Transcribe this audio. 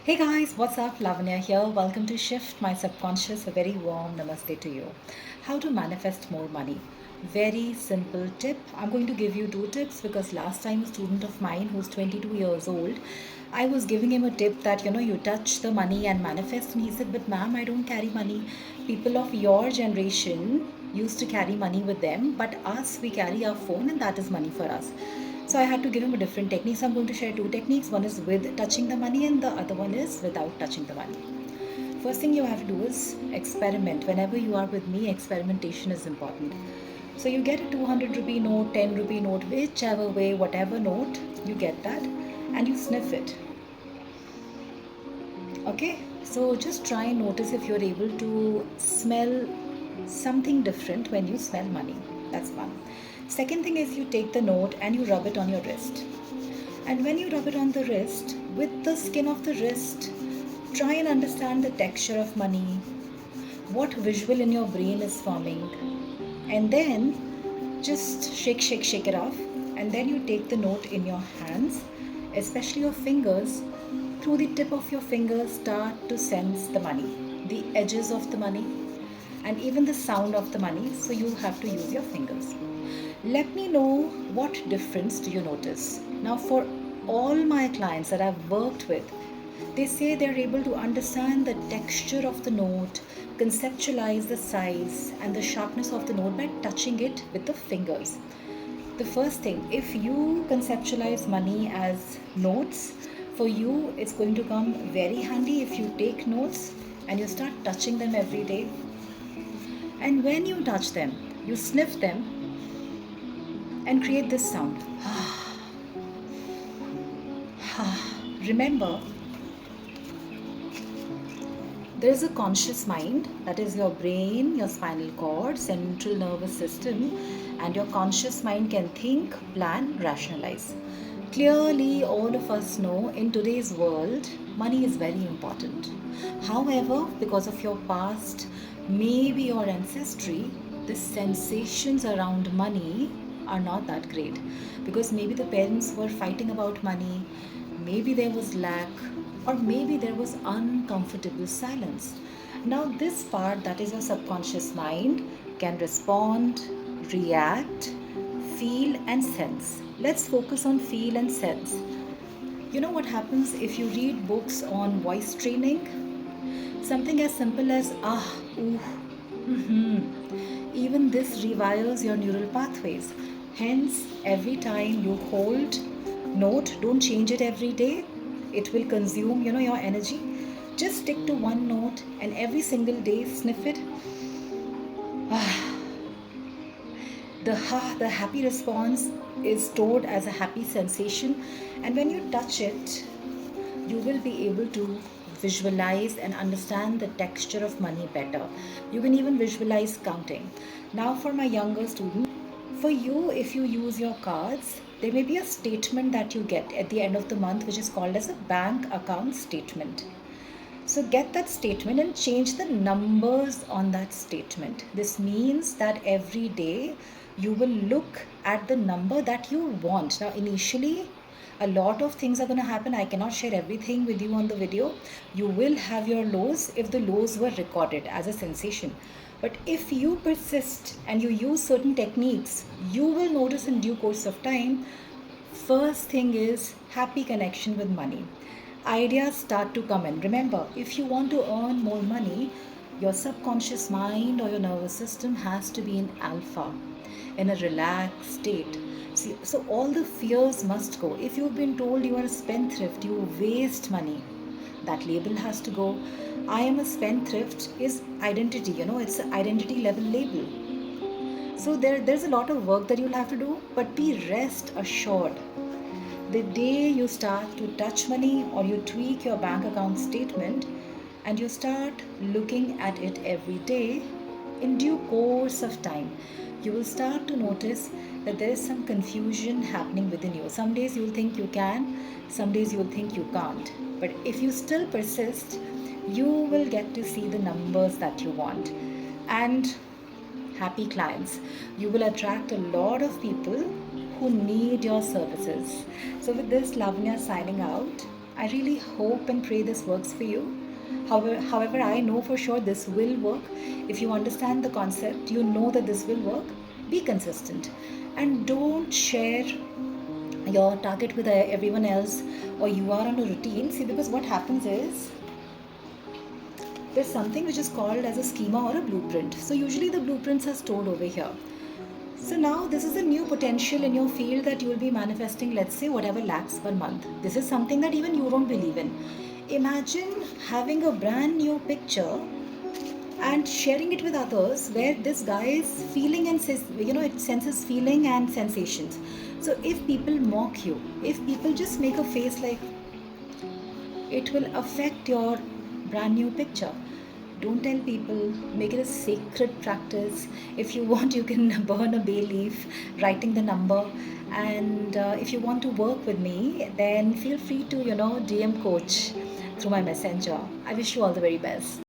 Hey guys, what's up? Lavanya here. Welcome to Shift My Subconscious. A very warm namaste to you. How to manifest more money. Very simple tip. I'm going to give you two tips because last time a student of mine who's 22 years old, I was giving him a tip that you touch the money and manifest, and he said, "But ma'am, I don't carry money. People of your generation used to carry money with them, but us, we carry our phone, and that is money for us." So I had to give him a different technique. So I'm going to share two techniques. One is with touching the money, and the other one is without touching the money. First thing you have to do is experiment. Whenever you are with me, experimentation is important. So you get a 200 rupee note, 10 rupee note, whichever way, whatever note, you get that and you sniff it. Okay, so just try and notice if you're able to smell something different when you smell money. That's one. Second thing is you take the note and you rub it on your wrist. And when you rub it on the wrist, with the skin of the wrist, try and understand the texture of money, what visual in your brain is forming, and then just shake it off. And then you take the note in your hands, especially your fingers. Through the tip of your fingers, start to sense the money, the edges of the money, and even the sound of the money. So you have to use your fingers. Let me know what difference do you notice. Now, for all my clients that I've worked with, they say they're able to understand the texture of the note, conceptualize the size and the sharpness of the note by touching it with the fingers. The first thing, if you conceptualize money as notes, for you it's going to come very handy if you take notes and you start touching them every day. And when you touch them, you sniff them and create this sound. Remember, there is a conscious mind, that is your brain, your spinal cord, central nervous system, and your conscious mind can think, plan, rationalize. Clearly, all of us know in today's world, money is very important. However, because of your past, maybe your ancestry, the sensations around money are not that great. Because maybe the parents were fighting about money, maybe there was lack, or maybe there was uncomfortable silence. Now, this part, that is your subconscious mind, can respond, react, feel, and sense. Let's focus on feel and sense. You know what happens if you read books on voice training? Something as simple as ooh, even this rewires your neural pathways. Hence, every time you hold note, don't change it every day. It will consume, your energy. Just stick to one note and every single day sniff it. The happy response is stored as a happy sensation, and when you touch it, you will be able to visualize and understand the texture of money better. You can even visualize counting. Now, for my younger students, for you, if you use your cards, there may be a statement that you get at the end of the month, which is called as a bank account statement. So get that statement and change the numbers on that statement. This means that every day you will look at the number that you want. Now, initially, a lot of things are going to happen. I cannot share everything with you on the video. You will have your lows if the lows were recorded as a sensation. But if you persist and you use certain techniques, you will notice in due course of time. First thing is happy connection with money. Ideas start to come in. Remember, if you want to earn more money, your subconscious mind or your nervous system has to be in alpha, in a relaxed state. See, so all the fears must go. If you've been told you are a spendthrift, you waste money, that label has to go. I am a spendthrift is identity, it's an identity level label. So there's a lot of work that you'll have to do, but be rest assured. The day you start to touch money or you tweak your bank account statement and you start looking at it every day, in due course of time, you will start to notice that there is some confusion happening within you. Some days you'll think you can, some days you'll think you can't. But if you still persist, you will get to see the numbers that you want. And happy clients. You will attract a lot of people who need your services. So with this, Lavanya signing out. I really hope and pray this works for you. However, I know for sure this will work. If you understand the concept, you know that this will work. Be consistent and don't share your target with everyone else, or you are on a routine. See, because what happens is there's something which is called as a schema or a blueprint. So usually the blueprints are stored over here. So now this is a new potential in your field that you will be manifesting, let's say, whatever lakhs per month. This is something that even you don't believe in. Imagine having a brand new picture and sharing it with others where this guy is feeling and says, it senses feeling and sensations. So if people mock you, if people just make a face like, it will affect your brand new picture. Don't tell people, make it a sacred practice. If you want, you can burn a bay leaf writing the number. And if you want to work with me, then feel free to, DM coach through my messenger. I wish you all the very best.